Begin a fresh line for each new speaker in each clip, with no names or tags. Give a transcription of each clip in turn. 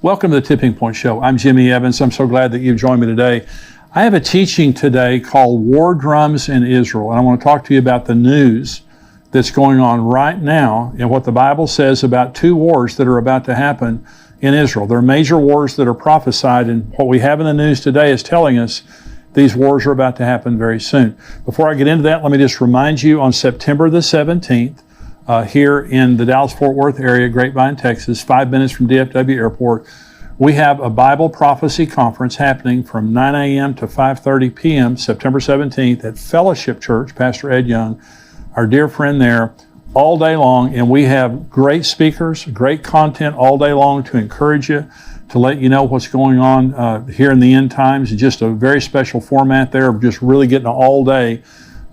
Welcome to the Tipping Point Show. I'm Jimmy Evans. I'm so glad that you've joined me today. I have a teaching today called War Drums in Israel, and I want to talk to you about the news that's going on right now and what the Bible says about two wars that are about to happen in Israel. There are major wars that are prophesied, and what we have in the news today is telling us these wars are about to happen very soon. Before I get into that, let me just remind you on September the 17th, here in the Dallas-Fort Worth area, Grapevine, Texas, 5 minutes from DFW Airport, we have a Bible Prophecy Conference happening from 9 a.m. to 5:30 p.m. September 17th at Fellowship Church, Pastor Ed Young, our dear friend there, all day long. And we have great speakers, great content all day long to encourage you, to let you know what's going on here in the end times. Just a very special format there of just really getting all day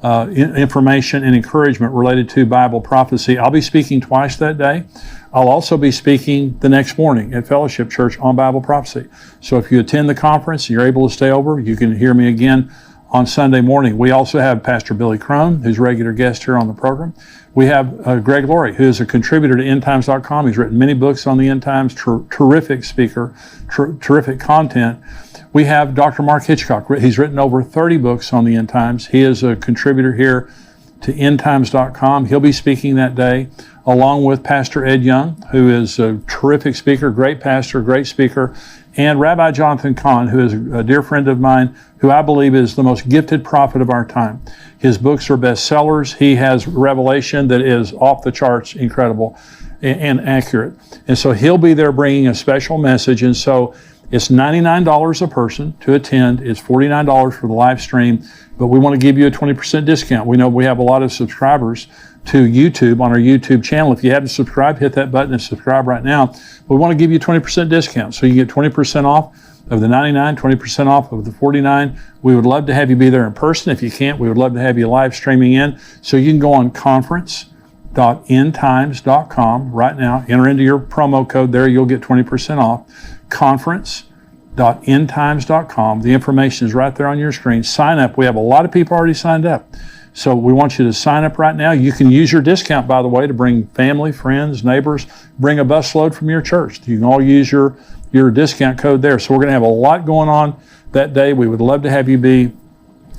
information and encouragement related to Bible prophecy. I'll be speaking twice that day. I'll also be speaking the next morning at Fellowship Church on Bible prophecy. So if you attend the conference, you're able to stay over, you can hear me again on Sunday morning. We also have Pastor Billy Crone, who's a regular guest here on the program. We have Greg Laurie, who is a contributor to endtimes.com. He's written many books on the end times, terrific speaker, terrific content. We have Dr. Mark Hitchcock. He's written over 30 books on the end times. He is a contributor here to endtimes.com. He'll be speaking that day, along with Pastor Ed Young, who is a terrific speaker, great pastor, great speaker, and Rabbi Jonathan Cahn, who is a dear friend of mine, who I believe is the most gifted prophet of our time. His books are bestsellers. He has revelation that is off the charts, incredible and accurate. And so he'll be there bringing a special message. And so it's $99 a person to attend. It's $49 for the live stream, but we want to give you a 20% discount. We know we have a lot of subscribers to YouTube on our YouTube channel. If you haven't subscribed, hit that button and subscribe right now. We want to give you a 20% discount. So you get 20% off of the 99, 20% off of the 49. We would love to have you be there in person. If you can't, we would love to have you live streaming in. So you can go on conference.endtimes.com right now. Enter into your promo code there. You'll get 20% off. Conference.endtimes.com. The information is right there on your screen. Sign up. We have a lot of people already signed up. So we want you to sign up right now. You can use your discount, by the way, to bring family, friends, neighbors, bring a busload from your church. You can all use your discount code there. So we're going to have a lot going on that day. We would love to have you be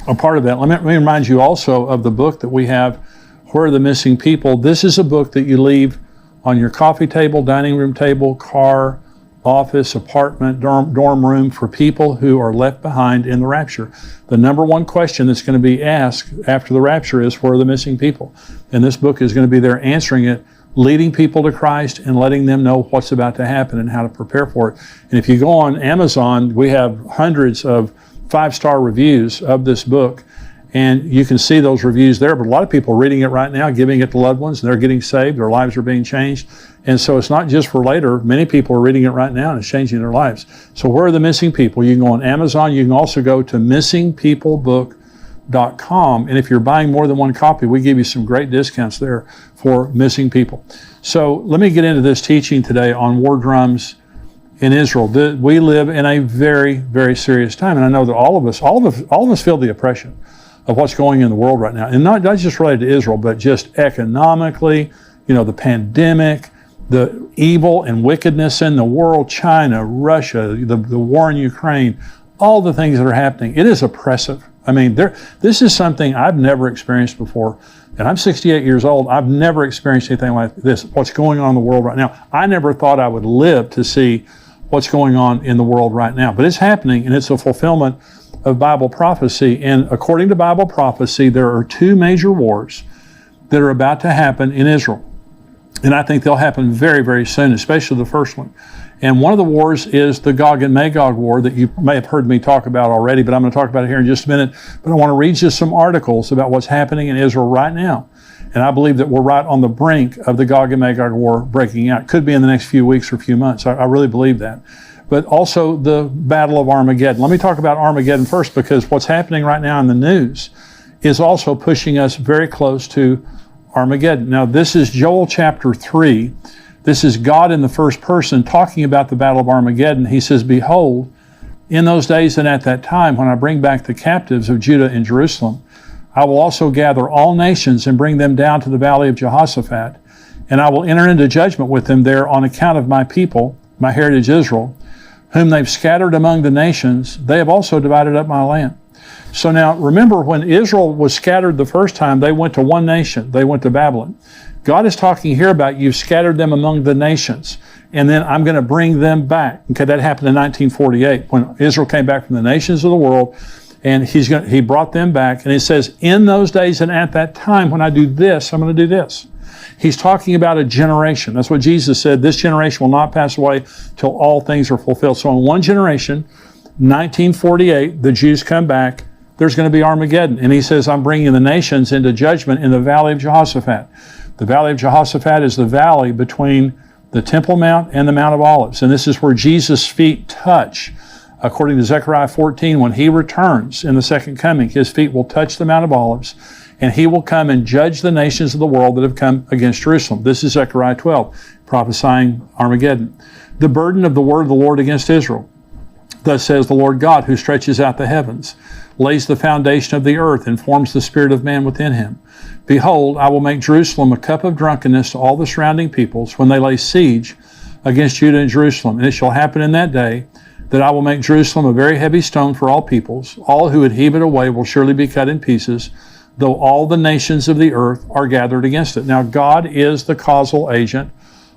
a part of that. Let me remind you also of the book that we have, Where Are the Missing People? This is a book that you leave on your coffee table, dining room table, car, office, apartment, dorm room for people who are left behind in the rapture. The number one question that's going to be asked after the rapture is, where are the missing people? And this book is going to be there answering it, leading people to Christ and letting them know what's about to happen and how to prepare for it. And if you go on Amazon, we have hundreds of 5-star reviews of this book. And you can see those reviews there, but a lot of people are reading it right now, giving it to loved ones, and they're getting saved, their lives are being changed. And so it's not just for later. Many people are reading it right now and it's changing their lives. So where are the missing people? You can go on Amazon. You can also go to missingpeoplebook.com. And if you're buying more than one copy, we give you some great discounts there for missing people. So let me get into this teaching today on war drums in Israel. We live in a very, very serious time. And I know that all of us feel the oppression of what's going in the world right now. And not just related to Israel, but just economically, the pandemic, the evil and wickedness in the world, China, Russia, the war in Ukraine, all the things that are happening. It is oppressive. I mean, this is something I've never experienced before. And I'm 68 years old. I've never experienced anything like this, what's going on in the world right now. I never thought I would live to see what's going on in the world right now. But it's happening, and it's a fulfillment of Bible prophecy. And according to Bible prophecy, there are two major wars that are about to happen in Israel. And I think they'll happen very, very soon, especially the first one. And one of the wars is the Gog and Magog war that you may have heard me talk about already, but I'm going to talk about it here in just a minute. But I want to read just some articles about what's happening in Israel right now. And I believe that we're right on the brink of the Gog and Magog war breaking out. Could be in the next few weeks or few months. I really believe that. But also the Battle of Armageddon. Let me talk about Armageddon first, because what's happening right now in the news is also pushing us very close to Armageddon. Now, this is Joel chapter 3. This is God in the first person talking about the Battle of Armageddon. He says, "Behold, in those days and at that time, when I bring back the captives of Judah and Jerusalem, I will also gather all nations and bring them down to the valley of Jehoshaphat, and I will enter into judgment with them there on account of my people, my heritage Israel, whom they've scattered among the nations, they have also divided up my land. So now, remember, when Israel was scattered the first time, they went to one nation. They went to Babylon. God is talking here about you've scattered them among the nations, and then I'm going to bring them back. Okay, that happened in 1948 when Israel came back from the nations of the world, and he brought them back. And it says, in those days and at that time, when I do this, I'm going to do this. He's talking about a generation. That's what Jesus said. This generation will not pass away till all things are fulfilled. So in one generation, 1948, the Jews come back. There's going to be Armageddon. And he says, I'm bringing the nations into judgment in the valley of Jehoshaphat. The valley of Jehoshaphat is the valley between the Temple Mount and the Mount of Olives. And this is where Jesus' feet touch. According to Zechariah 14, when he returns in the second coming, his feet will touch the Mount of Olives, and he will come and judge the nations of the world that have come against Jerusalem. This is Zechariah 12, prophesying Armageddon. The burden of the word of the Lord against Israel. Thus says the Lord God, who stretches out the heavens, lays the foundation of the earth, and forms the spirit of man within him. Behold, I will make Jerusalem a cup of drunkenness to all the surrounding peoples when they lay siege against Judah and Jerusalem. And it shall happen in that day that I will make Jerusalem a very heavy stone for all peoples. All who would heave it away will surely be cut in pieces, though all the nations of the earth are gathered against it. Now, God is the causal agent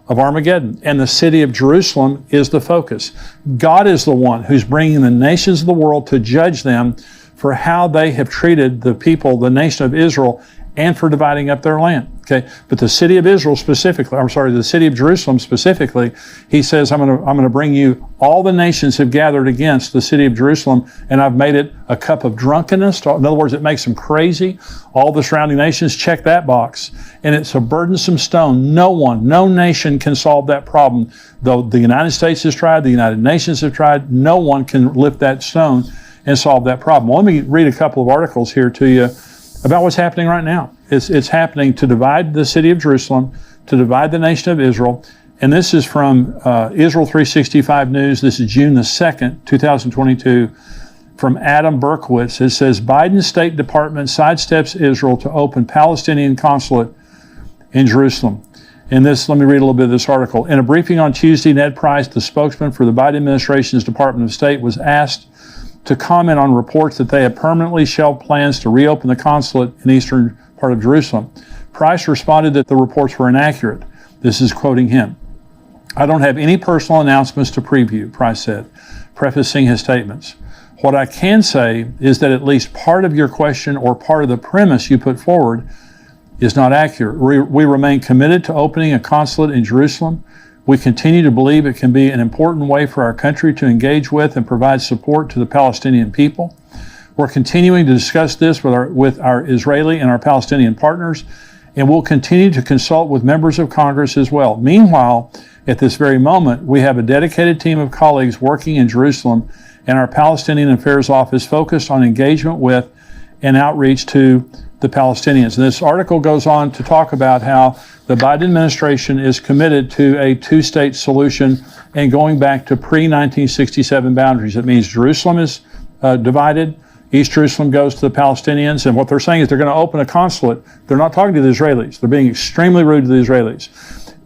of Armageddon, and the city of Jerusalem is the focus. God is the one who's bringing the nations of the world to judge them for how they have treated the people, the nation of Israel, and for dividing up their land. Okay, but the city of Israel specifically, the city of Jerusalem specifically, he says, I'm going to bring you, all the nations have gathered against the city of Jerusalem, and I've made it a cup of drunkenness. In other words, it makes them crazy. All the surrounding nations check that box, and it's a burdensome stone. No nation can solve that problem. Though the United States has tried, the United Nations have tried, no one can lift that stone and solve that problem. Well, let me read a couple of articles here to you about what's happening right now. It's happening to divide the city of Jerusalem, to divide the nation of Israel. And this is from Israel 365 News. This is June the 2nd, 2022, from Adam Berkowitz. It says, Biden's State Department sidesteps Israel to open Palestinian consulate in Jerusalem. In this, let me read a little bit of this article. In a briefing on Tuesday, Ned Price, the spokesman for the Biden administration's Department of State, was asked to comment on reports that they have permanently shelved plans to reopen the consulate in eastern part of Jerusalem. Price responded that the reports were inaccurate. This is quoting him. I don't have any personal announcements to preview, Price said, prefacing his statements. What I can say is that at least part of your question or part of the premise you put forward is not accurate. We remain committed to opening a consulate in Jerusalem. We continue to believe it can be an important way for our country to engage with and provide support to the Palestinian people. We're continuing to discuss this with our Israeli and our Palestinian partners, and we'll continue to consult with members of Congress as well. Meanwhile, at this very moment, we have a dedicated team of colleagues working in Jerusalem and our Palestinian Affairs Office focused on engagement with and outreach to the Palestinians. And this article goes on to talk about how the Biden administration is committed to a two-state solution and going back to pre-1967 boundaries. It means Jerusalem is divided. East Jerusalem goes to the Palestinians, and what they're saying is they're going to open a consulate. They're not talking to the Israelis. They're being extremely rude to the Israelis.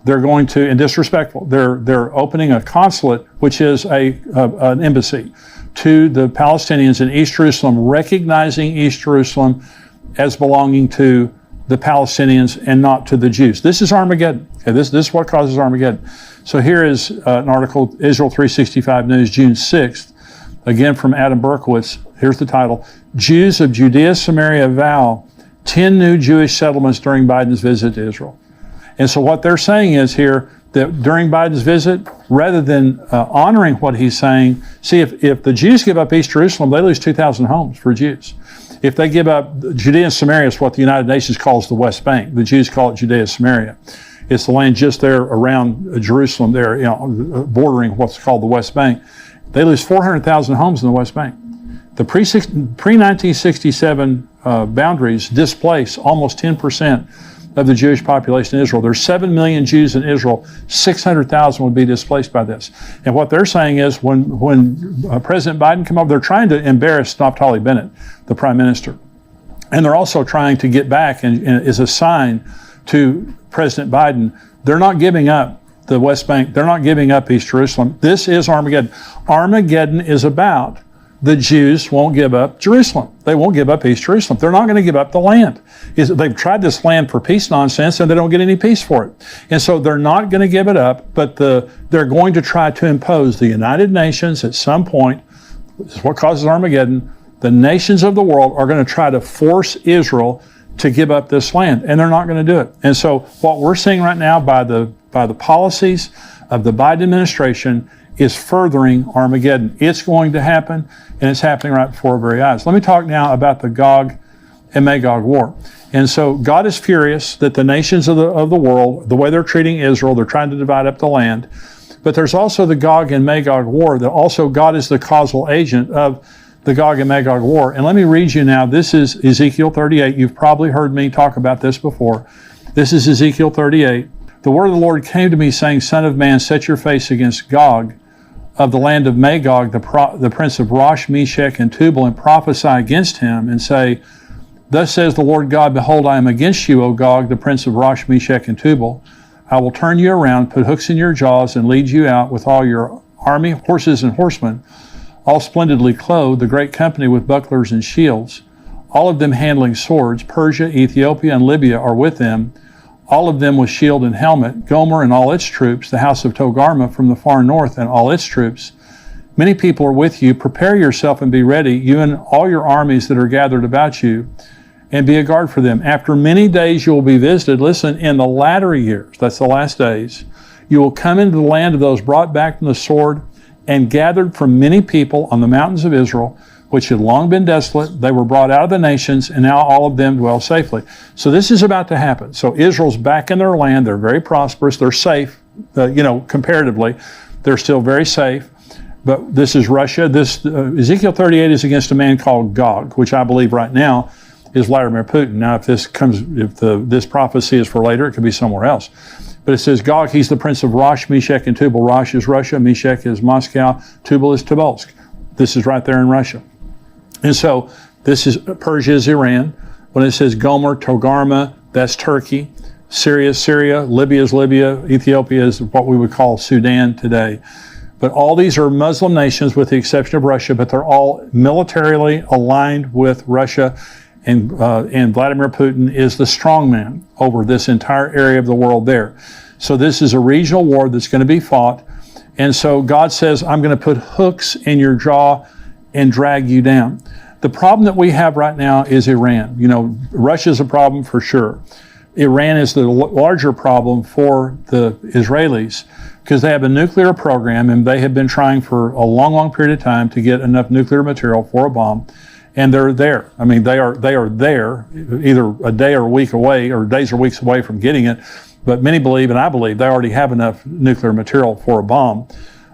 They're going to, and disrespectful, they're opening a consulate, which is an embassy, to the Palestinians in East Jerusalem, recognizing East Jerusalem as belonging to the Palestinians and not to the Jews. This is Armageddon. Okay, this is what causes Armageddon. So here is an article, Israel 365 News, June 6th, again from Adam Berkowitz. Here's the title, Jews of Judea, Samaria vow 10 new Jewish settlements during Biden's visit to Israel. And so what they're saying is here that during Biden's visit, rather than honoring what he's saying, see, if the Jews give up East Jerusalem, they lose 2,000 homes for Jews. If they give up Judea and Samaria, is what the United Nations calls the West Bank. The Jews call it Judea Samaria. It's the land just there around Jerusalem, there, bordering what's called the West Bank. They lose 400,000 homes in the West Bank. The pre-1967 boundaries displace almost 10% of the Jewish population in Israel. There's 7 million Jews in Israel. 600,000 would be displaced by this. And what they're saying is when President Biden came over, they're trying to embarrass Naftali Bennett, the prime minister. And they're also trying to get back, and as a sign to President Biden, they're not giving up the West Bank. They're not giving up East Jerusalem. This is Armageddon. Armageddon is about the Jews won't give up Jerusalem. They won't give up East Jerusalem. They're not going to give up the land. They've tried this land for peace nonsense, and they don't get any peace for it. And so they're not going to give it up, but they're going to try to impose the United Nations at some point. This is what causes Armageddon. The nations of the world are going to try to force Israel to give up this land, and they're not going to do it. And so what we're seeing right now by the policies of the Biden administration is furthering Armageddon. It's going to happen, and it's happening right before our very eyes. Let me talk now about the Gog and Magog war. And so God is furious that the nations of the world, the way they're treating Israel, they're trying to divide up the land. But there's also the Gog and Magog war, that also God is the causal agent of the Gog and Magog war. And let me read you now. This is Ezekiel 38. You've probably heard me talk about this before. This is Ezekiel 38. The word of the Lord came to me, saying, Son of man, set your face against Gog of the land of Magog, the prince of Rosh, Meshech, and Tubal, and prophesy against him, and say, Thus says the Lord God, Behold, I am against you, O Gog, the prince of Rosh, Meshech, and Tubal. I will turn you around, put hooks in your jaws, and lead you out with all your army, horses and horsemen, all splendidly clothed, the great company with bucklers and shields, all of them handling swords. Persia, Ethiopia, and Libya are with them, all of them with shield and helmet. Gomer and all its troops, the house of Togarmah from the far north and all its troops. Many people are with you. Prepare yourself and be ready, you and all your armies that are gathered about you, and be a guard for them. After many days you will be visited. Listen, in the latter years, that's the last days, you will come into the land of those brought back from the sword and gathered from many people on the mountains of Israel, which had long been desolate. They were brought out of the nations, and now all of them dwell safely. So this is about to happen. So Israel's back in their land. They're very prosperous. They're safe, comparatively. They're still very safe. But this is Russia. This Ezekiel 38 is against a man called Gog, which I believe right now is Vladimir Putin. Now, if this prophecy is for later, it could be somewhere else. But it says Gog, he's the prince of Rosh, Meshech, and Tubal. Rosh is Russia, Meshech is Moscow, Tubal is Tobolsk. This is right there in Russia. And so this is Persia is Iran. When it says Gomer, Togarmah, that's Turkey. Syria is Syria. Libya is Libya. Ethiopia is what we would call Sudan today. But all these are Muslim nations with the exception of Russia, but they're all militarily aligned with Russia. And Vladimir Putin is the strongman over this entire area of the world there. So this is a regional war that's going to be fought. And so God says, I'm going to put hooks in your jaw and drag you down. The problem that we have right now is Iran. Russia's a problem for sure. Iran is the larger problem for the Israelis because they have a nuclear program, and they have been trying for a long, long period of time to get enough nuclear material for a bomb. And they're there. I mean, they are there, either a day or a week away, or days or weeks away from getting it. But many believe, and I believe, they already have enough nuclear material for a bomb.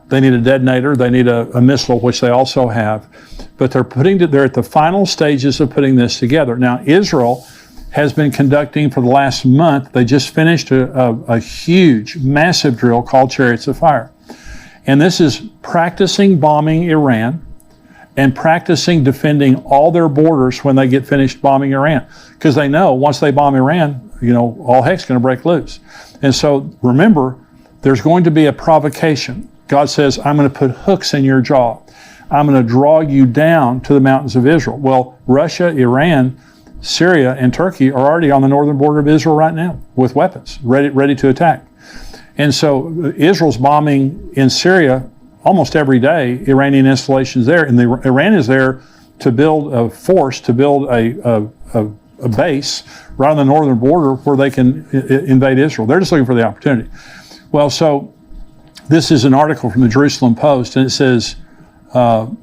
They need a detonator. They need a missile, which they also have. But they're at the final stages of putting this together. Now, Israel has been conducting for the last month. They just finished a huge, massive drill called Chariots of Fire. And this is practicing bombing Iran and practicing defending all their borders when they get finished bombing Iran. Because they know once they bomb Iran, all heck's going to break loose. And so remember, there's going to be a provocation. God says, I'm going to put hooks in your jaw. I'm going to draw you down to the mountains of Israel. Well, Russia, Iran, Syria, and Turkey are already on the northern border of Israel right now with weapons, ready to attack. And so Israel's bombing in Syria almost every day, Iranian installations there, and Iran is there to build a force, to build a base right on the northern border where they can invade Israel. They're just looking for the opportunity. Well, so this is an article from the Jerusalem Post, and it says,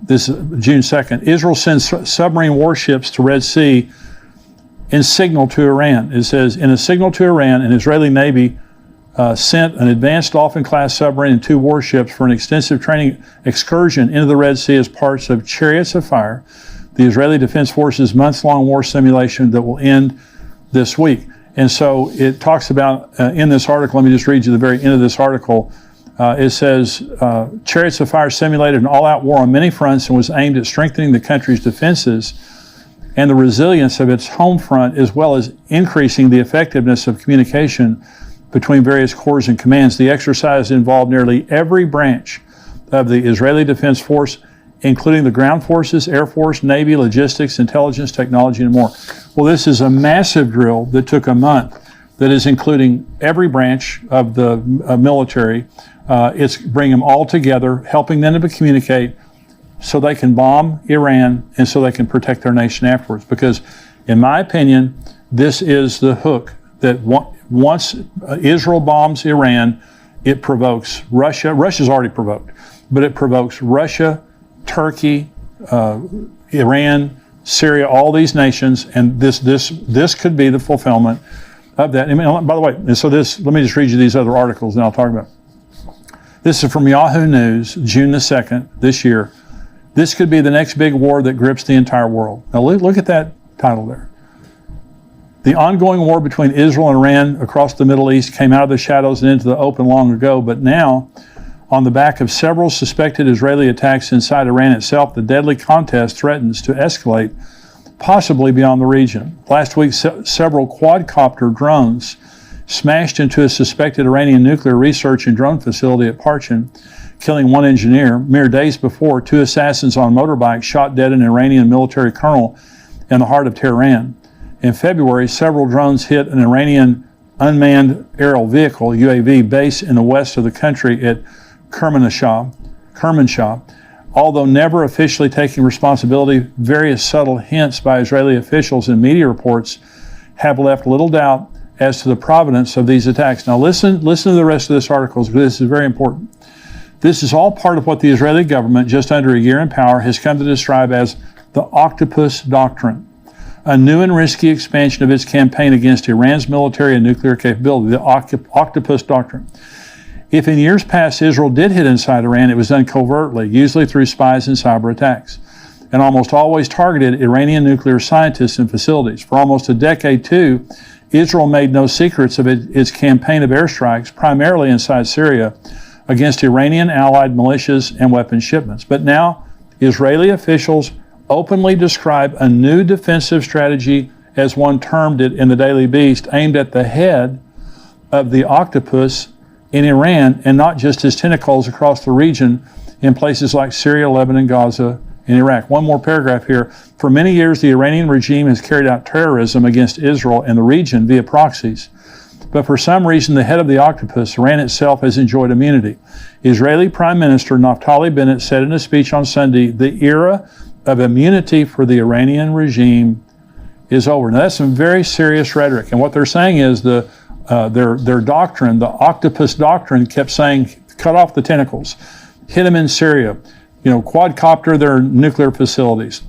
this is June 2nd, Israel sends submarine warships to Red Sea in signal to Iran. It says, in a signal to Iran, an Israeli Navy sent an advanced Dolphin-class submarine and 2 warships for an extensive training excursion into the Red Sea as parts of Chariots of Fire, the Israeli Defense Forces months-long war simulation that will end this week. And so it talks about, in this article, let me just read you the very end of this article. It says, Chariots of Fire simulated an all-out war on many fronts and was aimed at strengthening the country's defenses and the resilience of its home front, as well as increasing the effectiveness of communication between various corps and commands. The exercise involved nearly every branch of the Israeli Defense Force, including the ground forces, Air Force, Navy, logistics, intelligence, technology, and more. Well, this is a massive drill that took a month that is including every branch of the military. It's bringing them all together, helping them to communicate so they can bomb Iran and so they can protect their nation afterwards. Because, in my opinion, this is the hook that once Israel bombs Iran, it provokes Russia. Russia's already provoked, but it provokes Russia, Turkey, Iran, Syria, all these nations, and this could be the fulfillment of that. I mean, by the way, and so let me just read you these other articles and I'll talk about it. This is from Yahoo News, June the 2nd, this year. This could be the next big war that grips the entire world. Now look at that title there. The ongoing war between Israel and Iran across the Middle East came out of the shadows and into the open long ago, but now, on the back of several suspected Israeli attacks inside Iran itself, the deadly contest threatens to escalate, possibly beyond the region. Last week, several quadcopter drones smashed into a suspected Iranian nuclear research and drone facility at Parchin, killing one engineer. Mere days before, 2 assassins on motorbikes shot dead an Iranian military colonel in the heart of Tehran. In February, several drones hit an Iranian unmanned aerial vehicle, UAV, base in the west of the country at Kermanshah. Although never officially taking responsibility, various subtle hints by Israeli officials and media reports have left little doubt as to the provenance of these attacks. Now listen to the rest of this article, because this is very important. This is all part of what the Israeli government, just under a year in power, has come to describe as the Octopus Doctrine, a new and risky expansion of its campaign against Iran's military and nuclear capability, the Octopus Doctrine. If in years past Israel did hit inside Iran, it was done covertly, usually through spies and cyber attacks, and almost always targeted Iranian nuclear scientists and facilities. For almost a decade, too, Israel made no secrets of its campaign of airstrikes, primarily inside Syria, against Iranian allied militias and weapons shipments. But now, Israeli officials openly describe a new defensive strategy, as one termed it in the Daily Beast, aimed at the head of the octopus in Iran, and not just his tentacles across the region in places like Syria, Lebanon, Gaza, and Iraq. One more paragraph here. For many years, the Iranian regime has carried out terrorism against Israel and the region via proxies. But for some reason, the head of the octopus, Iran itself, has enjoyed immunity. Israeli Prime Minister Naftali Bennett said in a speech on Sunday, the era of immunity for the Iranian regime is over. Now, that's some very serious rhetoric. And what they're saying is their doctrine, the Octopus Doctrine, kept saying, cut off the tentacles, hit them in Syria, quadcopter their nuclear facilities,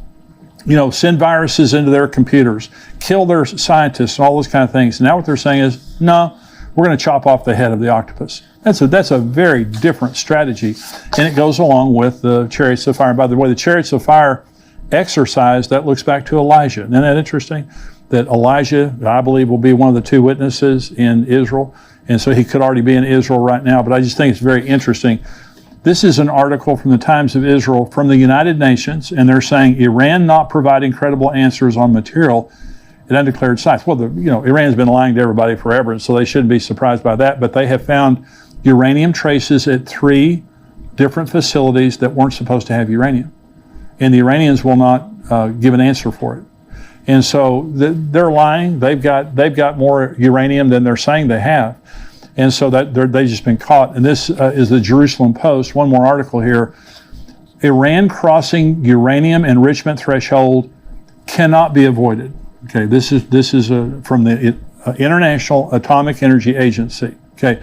send viruses into their computers, kill their scientists, and all those kind of things. And now what they're saying is, no, we're going to chop off the head of the octopus. That's a very different strategy, and it goes along with the chariots of fire. By the way, the chariots of fire exercise, that looks back to Elijah. Isn't that interesting? That Elijah, I believe, will be one of the 2 witnesses in Israel, and so he could already be in Israel right now, but I just think it's very interesting. This is an article from the Times of Israel from the United Nations, and they're saying Iran not providing credible answers on material at undeclared sites. Well, Iran's been lying to everybody forever, and so they shouldn't be surprised by that, but they have found uranium traces at 3 different facilities that weren't supposed to have uranium, and the Iranians will not give an answer for it. And so they're lying. They've got more uranium than they're saying they have. And so they've just been caught. And this is the Jerusalem Post. One more article here. Iran crossing uranium enrichment threshold cannot be avoided. Okay, this is from the International Atomic Energy Agency. Okay,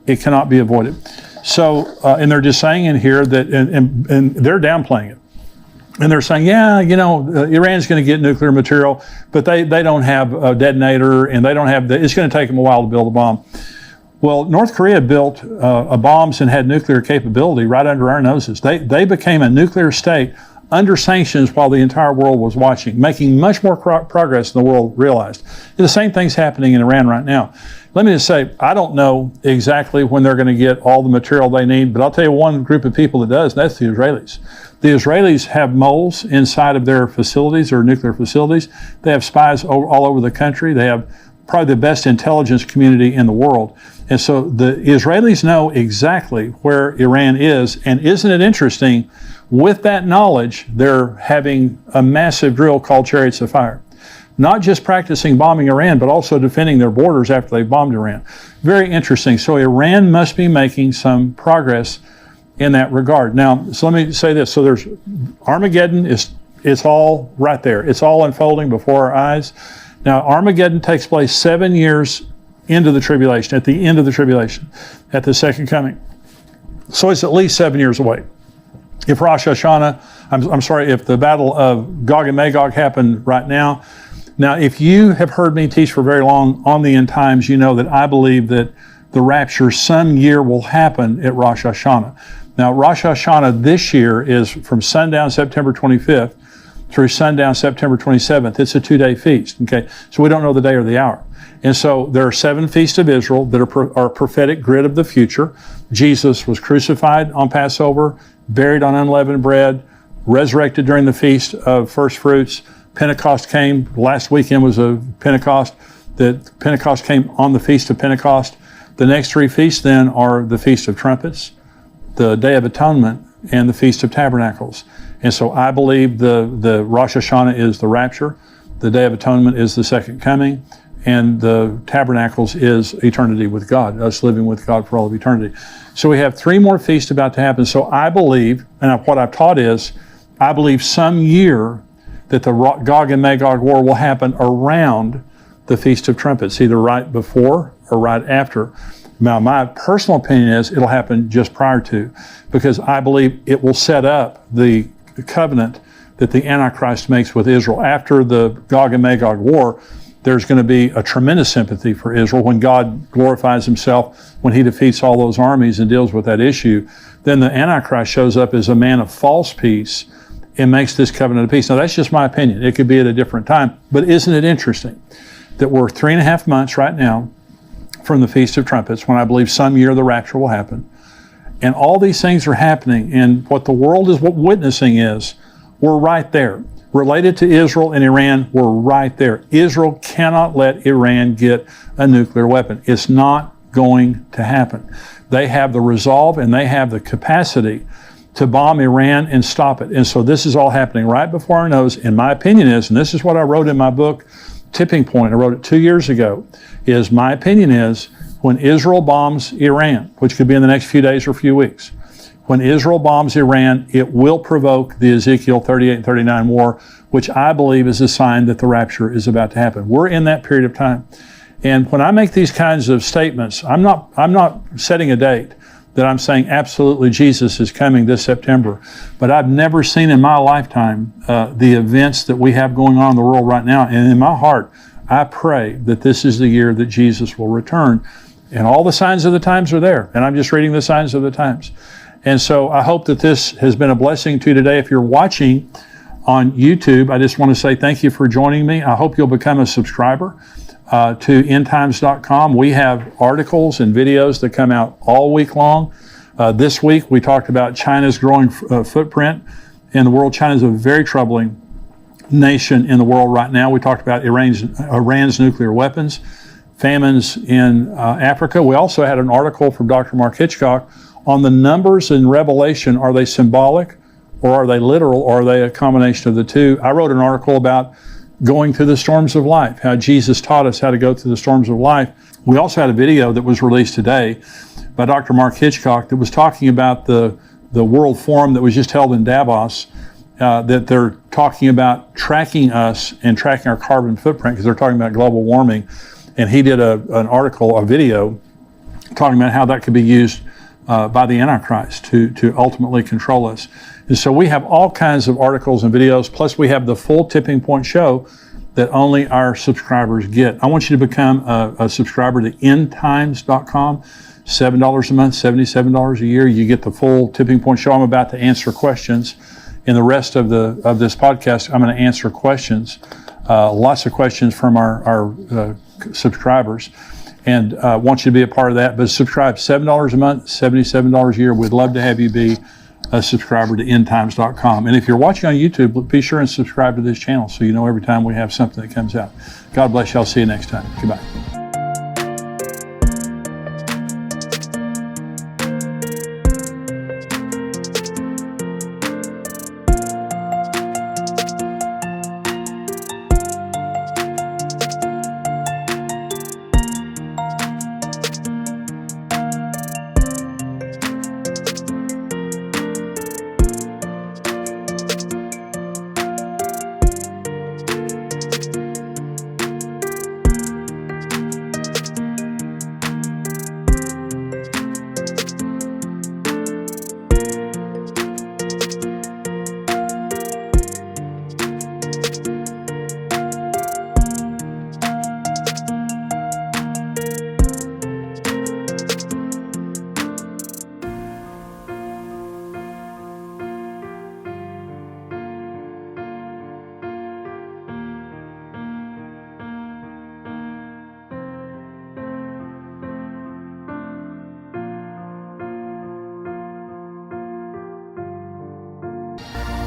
it cannot be avoided. So, and they're just saying in here that, and they're downplaying it. And they're saying, Iran's going to get nuclear material, but they don't have a detonator, and they don't have it's going to take them a while to build a bomb. Well, North Korea built bombs and had nuclear capability right under our noses. They became a nuclear state under sanctions while the entire world was watching, making much more progress than the world realized. The same thing's happening in Iran right now. Let me just say, I don't know exactly when they're going to get all the material they need, but I'll tell you one group of people that does, and that's the Israelis. The Israelis have moles inside of their facilities, or nuclear facilities. They have spies all over the country. They have probably the best intelligence community in the world. And so the Israelis know exactly where Iran is. And isn't it interesting? With that knowledge, they're having a massive drill called Chariots of Fire. Not just practicing bombing Iran, but also defending their borders after they bombed Iran. Very interesting. So Iran must be making some progress in that regard. Now, so let me say this. So there's Armageddon, it's all right there. It's all unfolding before our eyes. Now, Armageddon takes place 7 years into the tribulation, at the end of the tribulation, at the second coming. So it's at least 7 years away. If Rosh Hashanah, if the Battle of Gog and Magog happened right now. Now, if you have heard me teach for very long on the end times, you know that I believe that the rapture some year will happen at Rosh Hashanah. Now, Rosh Hashanah this year is from sundown September 25th through sundown September 27th. It's a 2-day feast, okay? So we don't know the day or the hour. And so there are 7 feasts of Israel that are a prophetic grid of the future. Jesus was crucified on Passover, buried on unleavened bread, resurrected during the Feast of First Fruits. Pentecost came. Last weekend was a Pentecost. Pentecost came on the Feast of Pentecost. The next 3 feasts then are the Feast of Trumpets, the Day of Atonement, and the Feast of Tabernacles. And so I believe the Rosh Hashanah is the rapture, the Day of Atonement is the second coming, and the Tabernacles is eternity with God, us living with God for all of eternity. So we have 3 more feasts about to happen. So I believe, and what I've taught is, I believe some year that the Gog and Magog war will happen around the Feast of Trumpets, either right before or right after. Now, my personal opinion is it'll happen just prior to, because I believe it will set up the covenant that the Antichrist makes with Israel. After the Gog and Magog war, there's going to be a tremendous sympathy for Israel when God glorifies himself, when he defeats all those armies and deals with that issue. Then the Antichrist shows up as a man of false peace and makes this covenant of peace. Now, that's just my opinion. It could be at a different time. But isn't it interesting that we're 3.5 months right now from the Feast of Trumpets, when I believe some year the rapture will happen. And all these things are happening, and what the world is witnessing is, we're right there. Related to Israel and Iran, we're right there. Israel cannot let Iran get a nuclear weapon. It's not going to happen. They have the resolve and they have the capacity to bomb Iran and stop it. And so this is all happening right before our nose. And my opinion is, and this is what I wrote in my book, Tipping Point, I wrote it 2 years ago, is my opinion is when Israel bombs Iran, which could be in the next few days or few weeks, when Israel bombs Iran, it will provoke the Ezekiel 38 and 39 war, which I believe is a sign that the rapture is about to happen. We're in that period of time. And when I make these kinds of statements, I'm not setting a date that I'm saying absolutely Jesus is coming this September. But I've never seen in my lifetime the events that we have going on in the world right now. And in my heart, I pray that this is the year that Jesus will return. And all the signs of the times are there. And I'm just reading the signs of the times. And so I hope that this has been a blessing to you today. If you're watching on YouTube, I just want to say thank you for joining me. I hope you'll become a subscriber to endtimes.com. We have articles and videos that come out all week long. This week we talked about China's growing footprint in the world. China is a very troubling nation in the world right now. We talked about Iran's nuclear weapons, famines in Africa. We also had an article from Dr. Mark Hitchcock on the numbers in Revelation. Are they symbolic or are they literal or are they a combination of the two? I wrote an article about going through the storms of life, how Jesus taught us how to go through the storms of life. We also had a video that was released today by Dr. Mark Hitchcock that was talking about the World Forum that was just held in Davos, that they're talking about tracking us and tracking our carbon footprint because they're talking about global warming. And he did an article, a video, talking about how that could be used by the Antichrist to ultimately control us. And so we have all kinds of articles and videos, plus we have the full Tipping Point show that only our subscribers get. I want you to become a subscriber to endtimes.com, $7 a month, $77 a year. You get the full Tipping Point show. I'm about to answer questions. In the rest of this podcast, I'm going to answer questions, lots of questions from our subscribers. And want you to be a part of that. But subscribe, $7 a month, $77 a year. We'd love to have you be a subscriber to endtimes.com. And if you're watching on YouTube, be sure and subscribe to this channel so you know every time we have something that comes out. God bless you. I'll see you next time. Goodbye.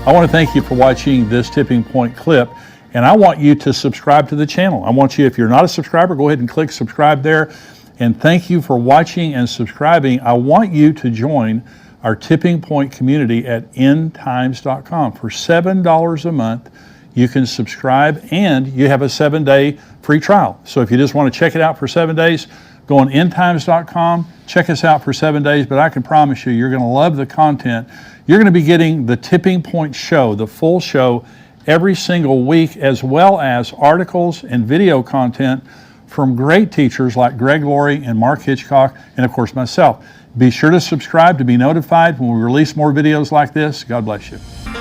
I want to thank you for watching this Tipping Point clip, and I want you to subscribe to the channel. I want you, if you're not a subscriber, go ahead and click subscribe there. And thank you for watching and subscribing. I want you to join our Tipping Point community at endtimes.com. For $7 a month, you can subscribe, and you have a 7-day free trial. So if you just want to check it out for 7 days, go on endtimes.com, check us out for 7 days, but I can promise you, you're going to love the content. You're going to be getting the Tipping Point show, the full show, every single week, as well as articles and video content from great teachers like Greg Laurie and Mark Hitchcock, and of course myself. Be sure to subscribe to be notified when we release more videos like this. God bless you.